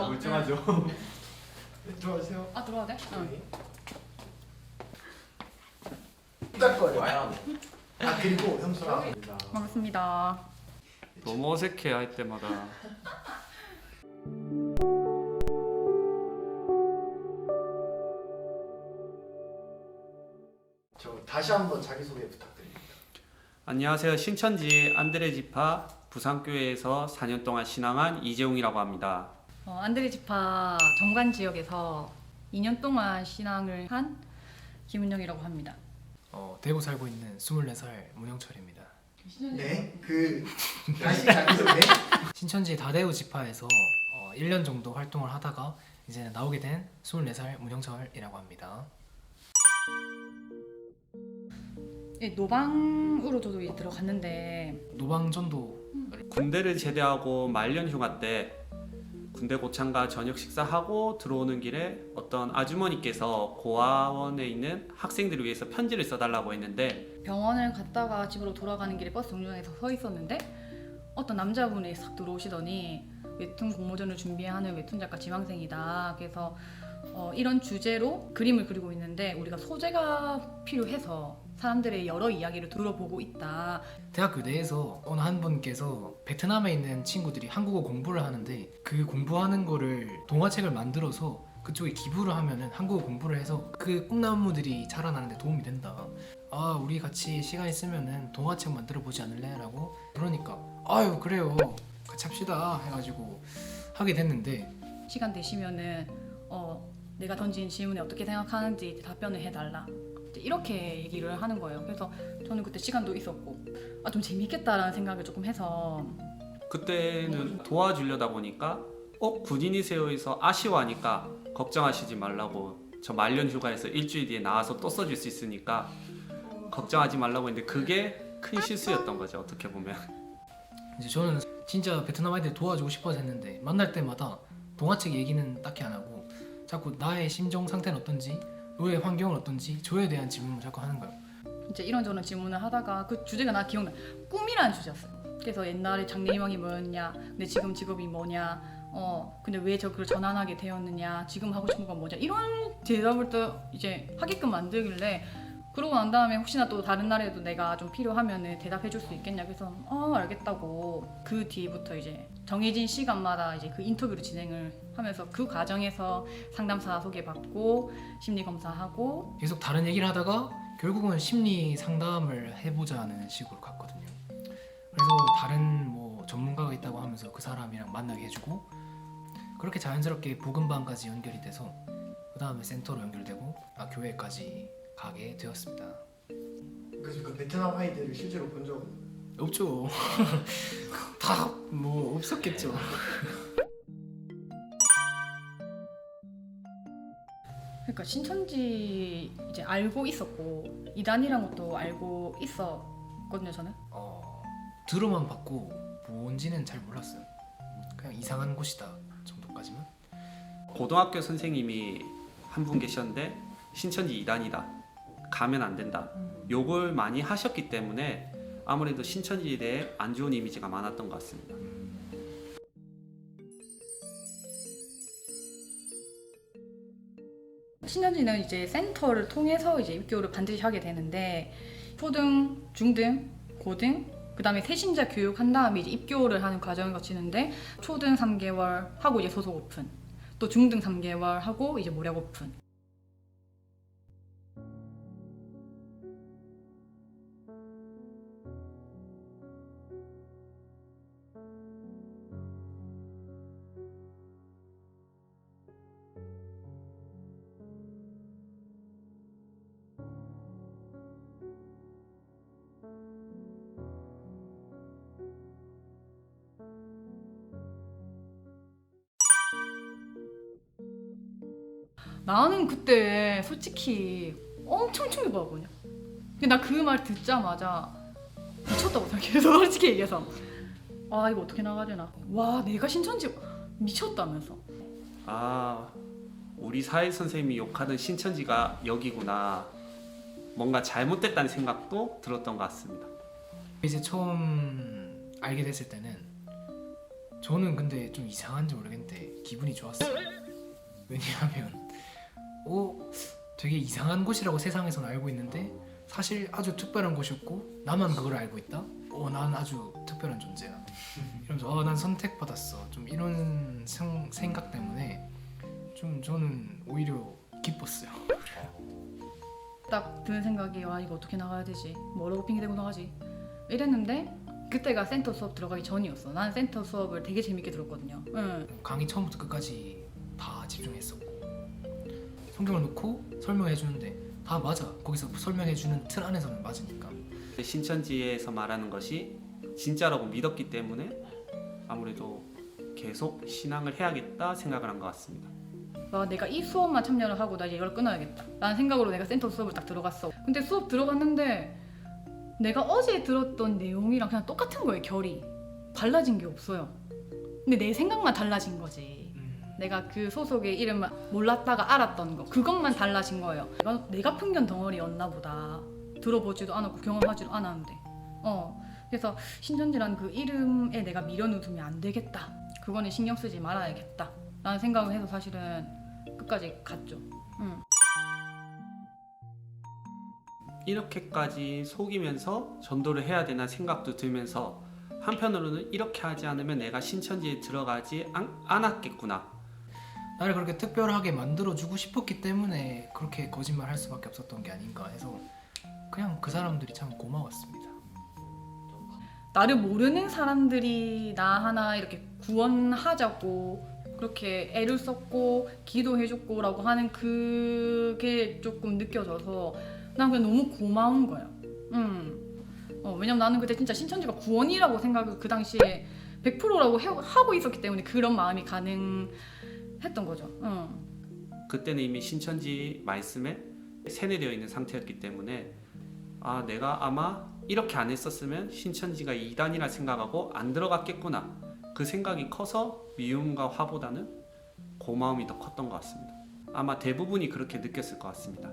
아, 멀쩡하죠. 들어가세요. 아 들어와도 돼? 응. 딱 와야 아 그리고 형수랑 반갑습니다. 너무 어색해 할 때마다. 저 다시 한번 자기소개 부탁드립니다. 안녕하세요. 신천지 안드레지파 부산교회에서 4년 동안 신앙한 이재웅이라고 합니다. 안드레지파 정관 지역에서 2년 동안 신앙을 한 김은영이라고 합니다. 대구 살고 있는 24살 문영철입니다. 네, 다시 자기소개. 신천지 다대우 지파에서 1년 정도 활동을 하다가 이제 나오게 된 24살 문영철이라고 합니다. 예, 노방으로 저도 이제 들어갔는데 노방전도 군대를 제대하고 말년 휴가 때 군대 고창가 저녁 식사하고 들어오는 길에 어떤 아주머니께서 고아원에 있는 학생들을 위해서 편지를 써달라고 했는데 병원을 갔다가 집으로 돌아가는 길에 버스 정류장에서 서 있었는데 어떤 남자분이 싹 들어오시더니 웹툰 공모전을 준비하는 웹툰 작가 지망생이다. 그래서 이런 주제로 그림을 그리고 있는데 우리가 소재가 필요해서 사람들의 여러 이야기를 들어보고 있다. 대학교 내에서 어느 한 분께서 베트남에 있는 친구들이 한국어 공부를 하는데 그 공부하는 거를 동화책을 만들어서 그쪽에 기부를 하면은 한국어 공부를 해서 그 꿈나무들이 자라나는데 도움이 된다. 아, 우리 같이 시간 있으면은 동화책 만들어 보지 않을래? 라고 그러니까 아유 그래요 같이 합시다 해가지고 하게 됐는데 시간 되시면은 내가 던진 질문에 어떻게 생각하는지 답변을 해달라. 이렇게 얘기를 하는 거예요. 그래서 저는 그때 시간도 있었고 좀 재밌겠다라는 생각을 조금 해서 그때는 도와주려다 보니까 군인이세요에서 아쉬워하니까 걱정하시지 말라고 저 말년 휴가에서 일주일 뒤에 나와서 또 써줄 수 있으니까 걱정하지 말라고 했는데 그게 큰 실수였던 거죠. 어떻게 보면. 이제 저는 진짜 베트남 아이들 도와주고 싶어서 했는데 만날 때마다 동화책 얘기는 딱히 안 하고 자꾸 나의 심정 상태는 어떤지 너의 환경은 어떤지 저에 대한 질문을 자꾸 하는 거예요. 이제 이런저런 질문을 하다가 그 주제가 나 기억나. 꿈이라는 주제였어요. 그래서 옛날에 장래 희망이 뭐였냐, 근데 지금 직업이 뭐냐, 근데 왜 저걸 전환하게 되었느냐, 지금 하고 싶은 건 뭐냐, 이런 대답을 또 이제 하게끔 만들길래 그러고 난 다음에 혹시나 또 다른 날에도 내가 좀 필요하면 대답해 줄 수 있겠냐. 그래서 알겠다고. 그 뒤부터 이제 정해진 시간마다 이제 그 인터뷰를 진행을 하면서 그 과정에서 상담사 소개받고 심리 검사하고 계속 다른 얘기를 하다가 결국은 심리 상담을 해보자는 식으로 갔거든요. 그래서 다른 뭐 전문가가 있다고 하면서 그 사람이랑 만나게 해주고 그렇게 자연스럽게 부근반까지 연결이 돼서 그 다음에 센터로 연결되고 교회까지 가게 되었습니다. 그래서 그 베트남 아이들을 실제로 본 적은 없죠. 다 뭐 없었겠죠. 그러니까 신천지 이제 알고 있었고 이단이란 것도 알고 있었거든요. 저는 들어만 봤고 뭔지는 잘 몰랐어요. 그냥 이상한 곳이다 정도까지만. 고등학교 선생님이 한 분 계셨는데 신천지 이단이다. 가면 안 된다. 욕을 많이 하셨기 때문에 아무래도 신천지에 대해 안 좋은 이미지가 많았던 것 같습니다. 신천지는 이제 센터를 통해서 이제 입교를 반드시 하게 되는데 초등, 중등, 고등, 그다음에 새신자 교육한 다음에 이제 입교를 하는 과정을 거치는데 초등 3개월 하고 이제 소속 오픈, 또 중등 3개월 하고 이제 모략 오픈. 나는 그때 솔직히 엄청 충격받았거든요. 근데 나 그 말 듣자마자 미쳤다고 생각해서 솔직히 얘기해서 이거 어떻게 나가야 되나. 와, 내가 신천지 미쳤다면서. 우리 사회 선생님이 욕하는 신천지가 여기구나. 뭔가 잘못됐다는 생각도 들었던 것 같습니다. 이제 처음 알게 됐을 때는 저는 근데 좀 이상한지 모르겠는데 기분이 좋았어요. 왜냐하면 되게 이상한 곳이라고 세상에서는 알고 있는데 사실 아주 특별한 곳이었고 나만 그걸 알고 있다? 난 아주 특별한 존재야. 이러면서 난 선택받았어. 좀 이런 생각 때문에 좀 저는 오히려 기뻤어요. 딱 드는 생각이 와 이거 어떻게 나가야 되지? 뭐라고 핑계대고 나가지? 이랬는데 그때가 센터 수업 들어가기 전이었어. 난 센터 수업을 되게 재밌게 들었거든요. 응. 강의 처음부터 끝까지 다 집중했었고 성경을 놓고 설명해 주는데 다 맞아. 거기서 설명해 주는 틀 안에서는 맞으니까. 신천지에서 말하는 것이 진짜라고 믿었기 때문에 아무래도 계속 신앙을 해야겠다 생각을 한 것 같습니다. 내가 이 수업만 참여를 하고 나 이제 이걸 끊어야겠다 라는 생각으로 내가 센터 수업을 딱 들어갔어. 근데 수업 들어갔는데 내가 어제 들었던 내용이랑 그냥 똑같은 거예요. 결이 달라진 게 없어요. 근데 내 생각만 달라진 거지. 내가 그 소속의 이름을 몰랐다가 알았던 거 그것만 달라진 거예요. 내가 편견 덩어리였나 보다. 들어보지도 않았고 경험하지도 않았는데 그래서 신천지라는 그 이름에 내가 밀어넣으면 안 되겠다. 그거는 신경 쓰지 말아야겠다 라는 생각을 해서 사실은 끝까지 갔죠. 이렇게까지 속이면서 전도를 해야 되나 생각도 들면서 한편으로는 이렇게 하지 않으면 내가 신천지에 들어가지 않았겠구나. 나를 그렇게 특별하게 만들어주고 싶었기 때문에 그렇게 거짓말 할 수밖에 없었던 게 아닌가 해서 그냥 그 사람들이 참 고마웠습니다. 나를 모르는 사람들이 나 하나 이렇게 구원하자고 그렇게 애를 썼고 기도해줬고 라고 하는 그게 조금 느껴져서 난 그냥 너무 고마운 거야. 왜냐면 나는 그때 진짜 신천지가 구원이라고 생각을 그 당시에 100%라고 하고 있었기 때문에 그런 마음이 가능했던 거죠. 그때는 이미 신천지 말씀에 세뇌되어 있는 상태였기 때문에 내가 아마 이렇게 안 했었으면 신천지가 이단이라 생각하고 안 들어갔겠구나. 그 생각이 커서 미움과 화보다는 고마움이 더 컸던 것 같습니다. 아마 대부분이 그렇게 느꼈을 것 같습니다.